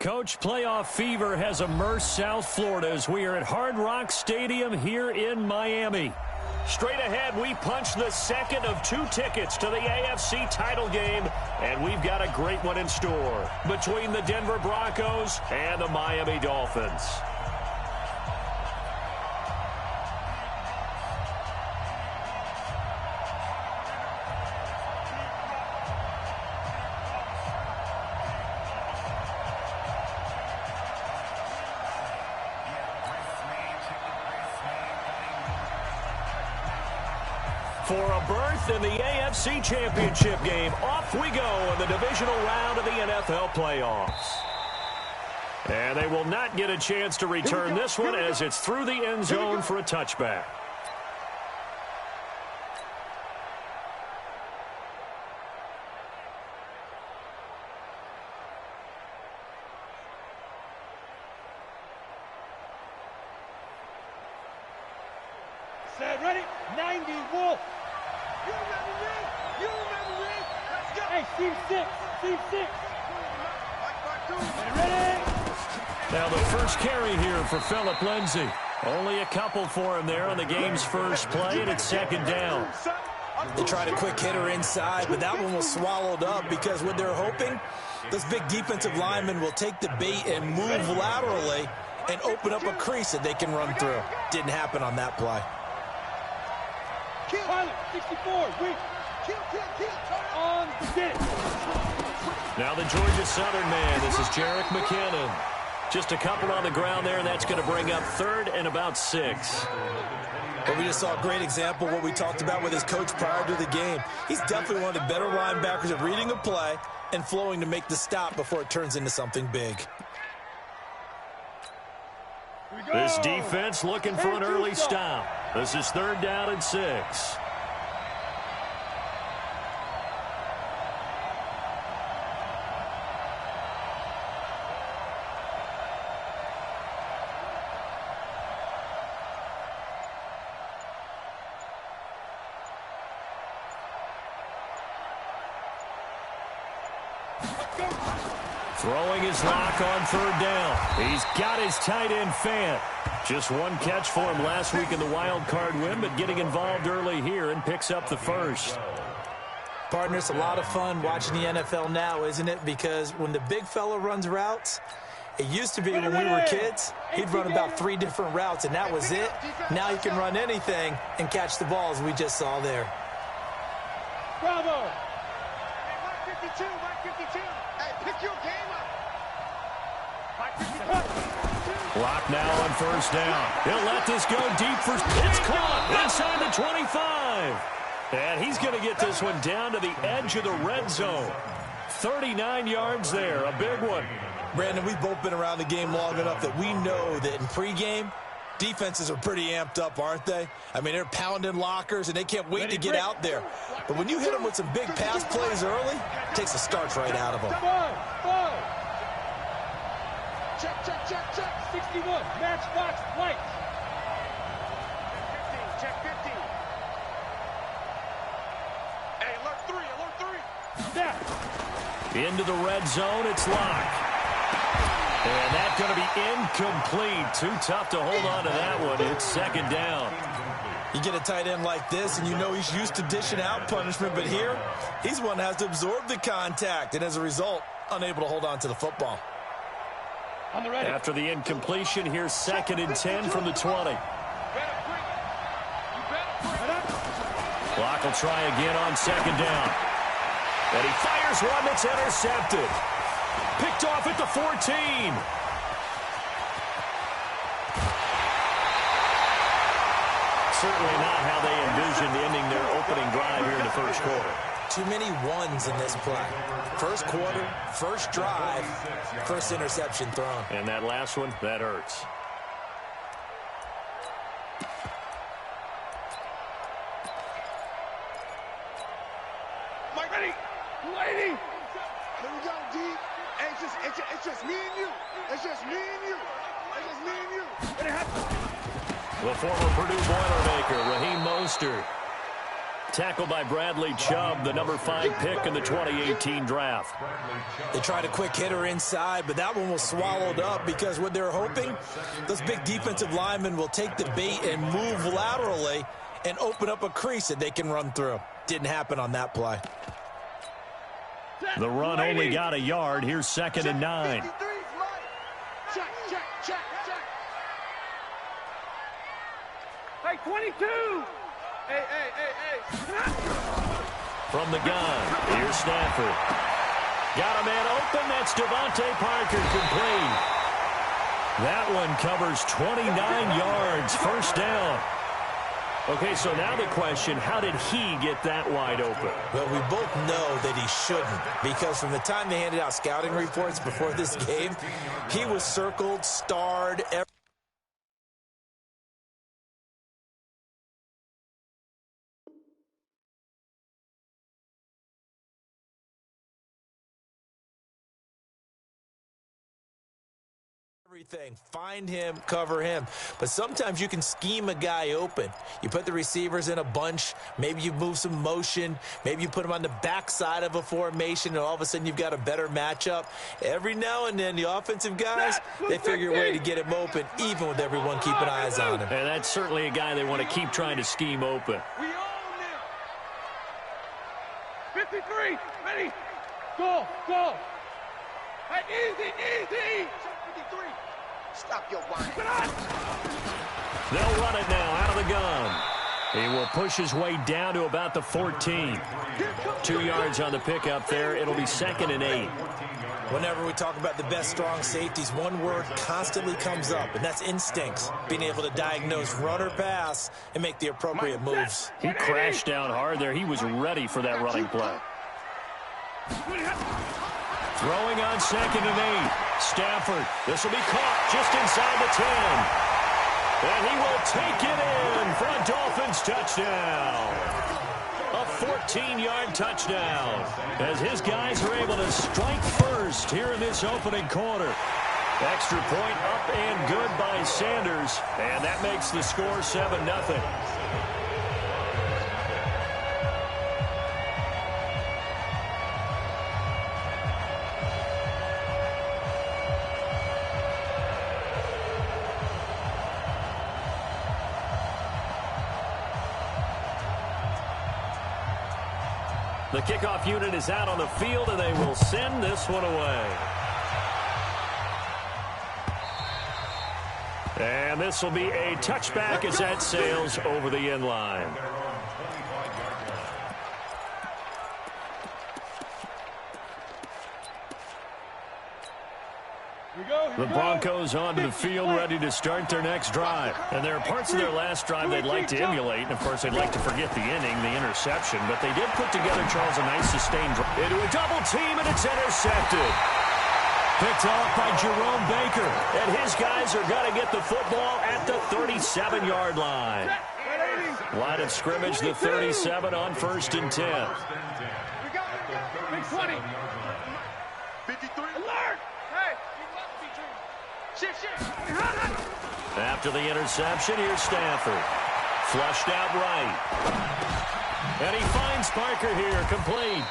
Coach, playoff fever has immersed South Florida as we are at Hard Rock Stadium here in Miami. Straight ahead, we punch the second of 2 tickets to the AFC title game, and we've got a great one in store between the Denver Broncos and the Miami Dolphins. For a berth in the AFC Championship game, off we go in the divisional round of the NFL playoffs. And they will not get a chance to return this one as it's through the end zone for a touchback. Set, ready, 90, Wolf. You remember me? You remember me? Let's go. Hey, Steve 6. Steve 6. Ready? Now the first carry here for Phillip Lindsay. Only a couple for him there on the game's first play, and it's second down. They tried a quick hitter inside, but that one was swallowed up because what they're hoping, those big defensive linemen will take the bait and move laterally and open up a crease that they can run through. Didn't happen on that play. Pilot, 64, weak. On the pitch. Now the Georgia Southern man, this is Jerick McKinnon. Just a couple on the ground there, and that's going to bring up 3rd and about 6. Well, we just saw a great example of what we talked about with his coach prior to the game. He's definitely one of the better linebackers at reading a play and flowing to make the stop before it turns into something big. This defense looking for an early stop. This is 3rd down and 6. Throwing his lock on 3rd down. He's got his tight end Fant. Just one catch for him last week in the wild card win, but getting involved early here and picks up the first. Partner, it's a lot of fun watching the NFL now, isn't it? Because when the big fella runs routes, it used to be when we were kids, he'd run about 3 different routes, and that was it. Now he can run anything and catch the balls we just saw there. Bravo. 152, 152. Hey, pick your game up. Block now on 1st down. He'll let this go deep for... It's caught inside the 25. And he's going to get this one down to the edge of the red zone. 39 yards there, a big one. Brandon, we've both been around the game long enough that we know that in pregame, defenses are pretty amped up, aren't they? I mean, they're pounding lockers, and they can't wait to get out there. But when you hit them with some big pass plays early, it takes the starch right out of them. Check, check, check, check. 61, matchbox, white. Check 15. Hey, alert 3, alert 3. Into the red zone, it's locked. And that's going to be incomplete. Too tough to hold on to that one. It's 2nd down. You get a tight end like this, and you know he's used to dishing out punishment, but here, he's one that has to absorb the contact, and as a result, unable to hold on to the football. After the incompletion, here's 2nd and 10 from the 20. Clock will try again on 2nd down. And he fires one that's intercepted. Picked off at the 14. Certainly not how they envisioned ending their opening drive here in the first quarter. Too many ones in this play. First quarter, first drive, first interception thrown. And that last one, that hurts. Mike, ready? Lady! Here we go, D. Hey, it's just me and you. It's just me and you. It's just me and you. The former Purdue Boilermaker, Raheem Mostert. Tackled by Bradley Chubb, the number 5 pick in the 2018 draft. They tried a quick hitter inside, but that one was swallowed up because what they're hoping, those big defensive linemen will take the bait and move laterally and open up a crease that they can run through. Didn't happen on that play. The run only got a yard. Here's 2nd and 9. Check. Hey, 22. Hey. From the gun, here's Stafford. Got a man open. That's Devontae Parker, complete. That one covers 29 yards, first down. Okay, so now the question, how did he get that wide open? Well, we both know that he shouldn't, because from the time they handed out scouting reports before this game, he was circled, starred, everything. Find him, cover him. But sometimes you can scheme a guy open. You put the receivers in a bunch. Maybe you move some motion. Maybe you put them on the backside of a formation, and all of a sudden you've got a better matchup. Every now and then, the offensive guys, they figure a way to get him open, even with everyone keeping eyes on him. And that's certainly a guy they want to keep trying to scheme open. We own it. 53. Ready. Go. Hey, easy. 53. Stop your whine. They'll run it now out of the gun. He will push his way down to about the 14. 2 yards on the pickup there. It'll be 2nd and 8. Whenever we talk about the best strong safeties, one word constantly comes up, and that's instincts. Being able to diagnose run or pass and make the appropriate moves. He crashed down hard there. He was ready for that running play. Throwing on 2nd and 8. Stafford. This will be caught just inside the 10. And he will take it in for a Dolphins touchdown. A 14-yard touchdown as his guys are able to strike first here in this opening quarter. Extra point up and good by Sanders. And that makes the score 7-0. The kickoff unit is out on the field, and they will send this one away. And this will be a touchback as that sails over the end line. The Broncos onto the field, ready to start their next drive. And there are parts of their last drive they'd like to emulate. And, of course, they'd like to forget the inning, the interception. But they did put together, Charles, a nice sustained drive. Into a double team, and it's intercepted. Picked off by Jerome Baker. And his guys are going to get the football at the 37-yard line. Line of scrimmage, the 37 on 1st and 10. We got 20. 53. Alert! Hey! After the interception, here's Stafford. Flushed out right. And he finds Parker here, complete.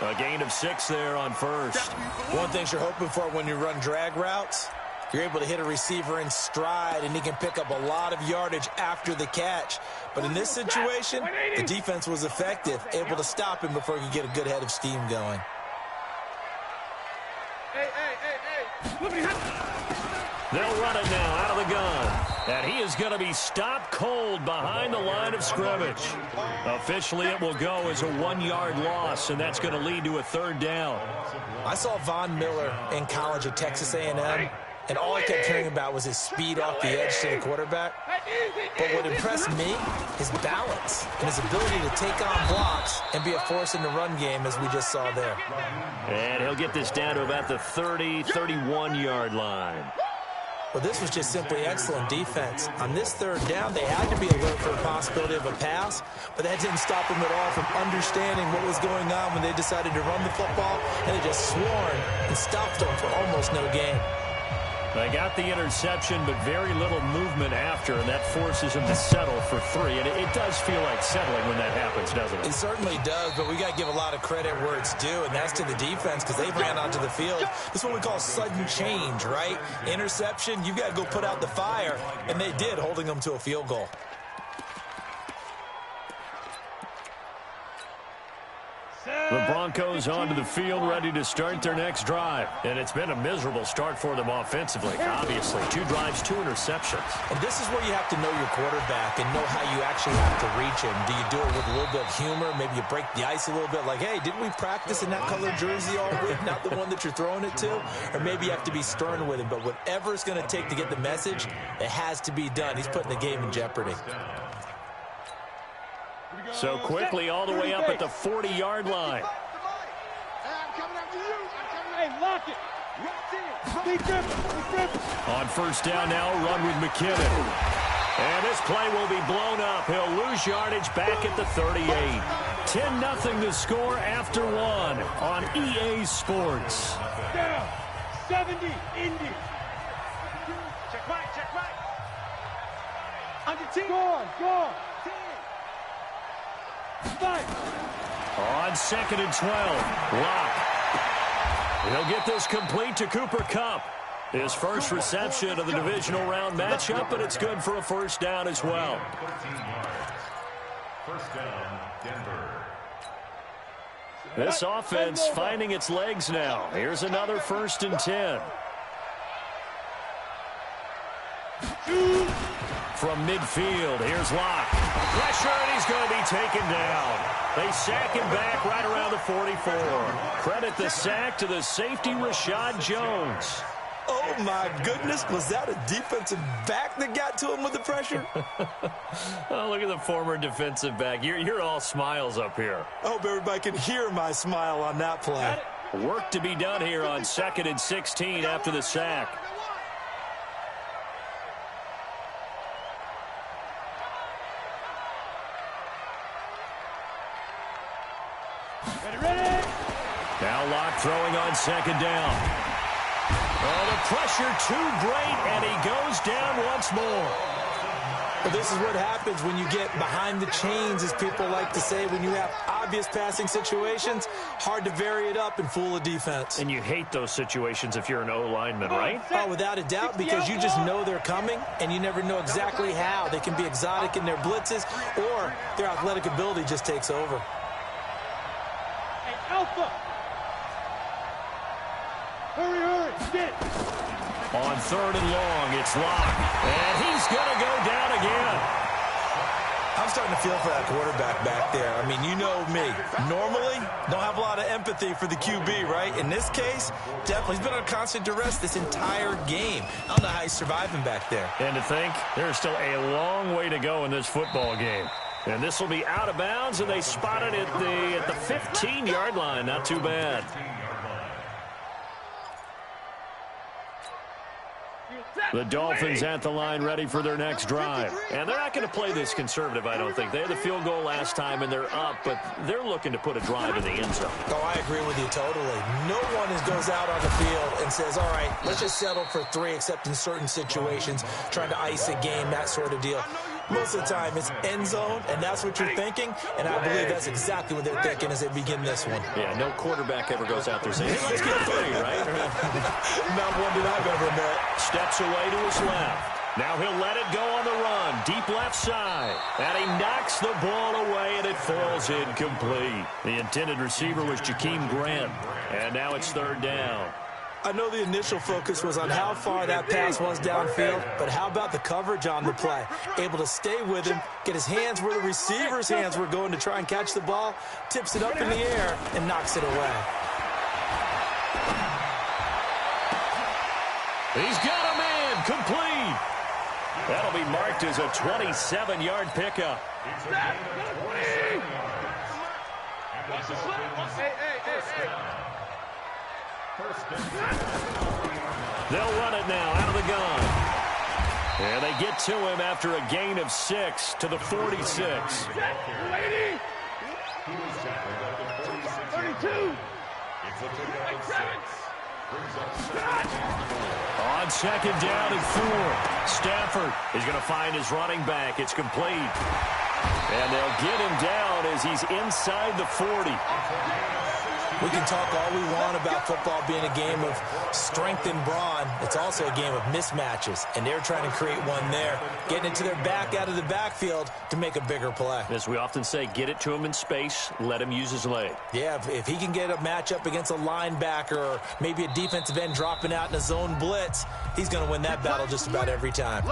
A gain of 6 there on 1st. One thing you're hoping for when you run drag routes, you're able to hit a receiver in stride, and he can pick up a lot of yardage after the catch. But in this situation, the defense was effective, able to stop him before he could get a good head of steam going. Hey. They'll run it now out of the gun. And he is going to be stopped cold behind the line of scrimmage. Officially, it will go as a 1-yard loss, and that's going to lead to a 3rd down. I saw Von Miller in college at Texas A&M, and all I kept hearing about was his speed off the edge to the quarterback. But what impressed me, his balance and his ability to take on blocks and be a force in the run game, as we just saw there. And he'll get this down to about the 30, 31-yard line. Well, this was just simply excellent defense. On this 3rd down, they had to be alert for the possibility of a pass, but that didn't stop them at all from understanding what was going on when they decided to run the football, and they just swarmed and stopped them for almost no gain. They got the interception, but very little movement after, and that forces him to settle for 3. And it does feel like settling when that happens, doesn't it? It certainly does, but we got to give a lot of credit where it's due, and that's to the defense because they ran onto the field. This is what we call sudden change, right? Interception, you've got to go put out the fire, and they did, holding them to a field goal. The Broncos onto the field, ready to start their next drive. And it's been a miserable start for them offensively, obviously. 2 drives, 2 interceptions. And this is where you have to know your quarterback and know how you actually have to reach him. Do you do it with a little bit of humor? Maybe you break the ice a little bit like, hey, didn't we practice in that colored jersey all week, not the one that you're throwing it to? Or maybe you have to be stern with him. But whatever it's going to take to get the message, it has to be done. He's putting the game in jeopardy. So quickly all the way up at the 40-yard line. Hey, lock it. On first down now, run with McKinnon. And this play will be blown up. He'll lose yardage back at the 38. 10-0 to score after 1 on EA Sports. Down. 70, Indy. Check right. Under 10. Go on. 5. On 2nd and 12, Locke. He'll get this complete to Cooper Kupp. His first reception of the divisional round matchup, and it's good for a first down as well. First down, Denver. This offense finding its legs now. Here's another 1st and 10. From midfield, here's Locke. Pressure, and he's going to be taken down. They sack him back right around the 44. Credit the sack to the safety, Rashad Jones. Oh, my goodness. Was that a defensive back that got to him with the pressure? Oh, look at the former defensive back. You're all smiles up here. I hope everybody can hear my smile on that play. Work to be done here on 2nd and 16 after the sack. Now Locke throwing on 2nd down. Oh, the pressure too great, and he goes down once more. Well, this is what happens when you get behind the chains, as people like to say. When you have obvious passing situations, hard to vary it up and fool a defense. And you hate those situations if you're an O-lineman, right? Oh, without a doubt, because you just know they're coming, and you never know exactly how. They can be exotic in their blitzes, or their athletic ability just takes over. Hey, Alpha. Hurry, get. On 3rd and long, it's Locke. And he's going to go down again. I'm starting to feel for that quarterback back there. I mean, you know me. Normally, don't have a lot of empathy for the QB, right? In this case, definitely. He's been on constant duress this entire game. I don't know how he's surviving back there. And to think, there's still a long way to go in this football game. And this will be out of bounds, and they spot it at the 15-yard line. Not too bad. The Dolphins at the line ready for their next drive. And they're not going to play this conservative, I don't think. They had the field goal last time, and they're up, but they're looking to put a drive in the end zone. Oh, I agree with you totally. No one goes out on the field and says, all right, let's just settle for 3, except in certain situations, trying to ice a game, that sort of deal. Most of the time, it's end zone, and that's what you're thinking, and I believe that's exactly what they're thinking as they begin this one. Yeah, no quarterback ever goes out there saying, hey, let's get 3, right? Not one that I've ever met. Steps away to his left. Now he'll let it go on the run, deep left side. And he knocks the ball away, and it falls incomplete. The intended receiver was Jakeem Grant, and now it's 3rd down. I know the initial focus was on how far that pass was downfield, but how about the coverage on the play? Able to stay with him, get his hands where the receiver's hands were going to try and catch the ball, tips it up in the air, and knocks it away. He's got a man, complete. That'll be marked as a 27-yard pickup. They'll run it now out of the gun. And they get to him after a gain of 6 to the 46. 32. On second down and 4, Stafford is going to find his running back. It's complete. And they'll get him down as he's inside the 40. We can talk all we want about football being a game of strength and brawn. It's also a game of mismatches, and they're trying to create one there, getting it to their back out of the backfield to make a bigger play. As we often say, get it to him in space, let him use his leg. Yeah, if he can get a matchup against a linebacker or maybe a defensive end dropping out in a zone blitz, he's going to win that battle just about every time.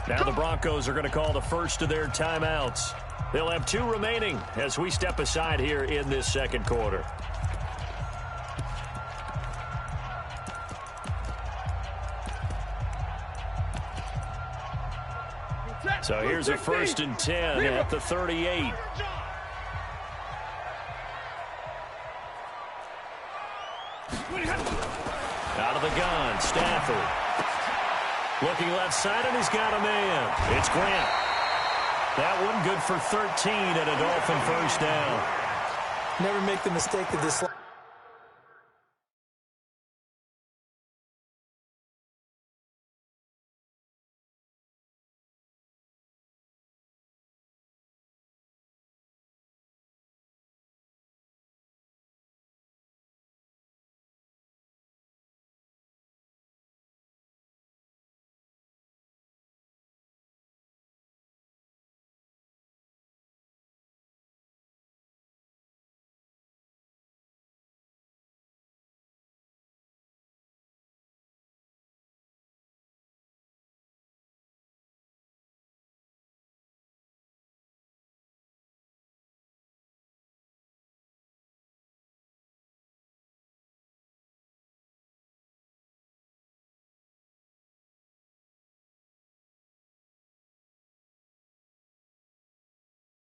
Now the Broncos are going to call the first of their timeouts. They'll have 2 remaining as we step aside here in this second quarter. So here's a 1st and 10 at the 38. Out of the gun, Stafford. Looking left side, and he's got a man. It's Grant. That one good for 13 and a Dolphin first down. Never make the mistake that this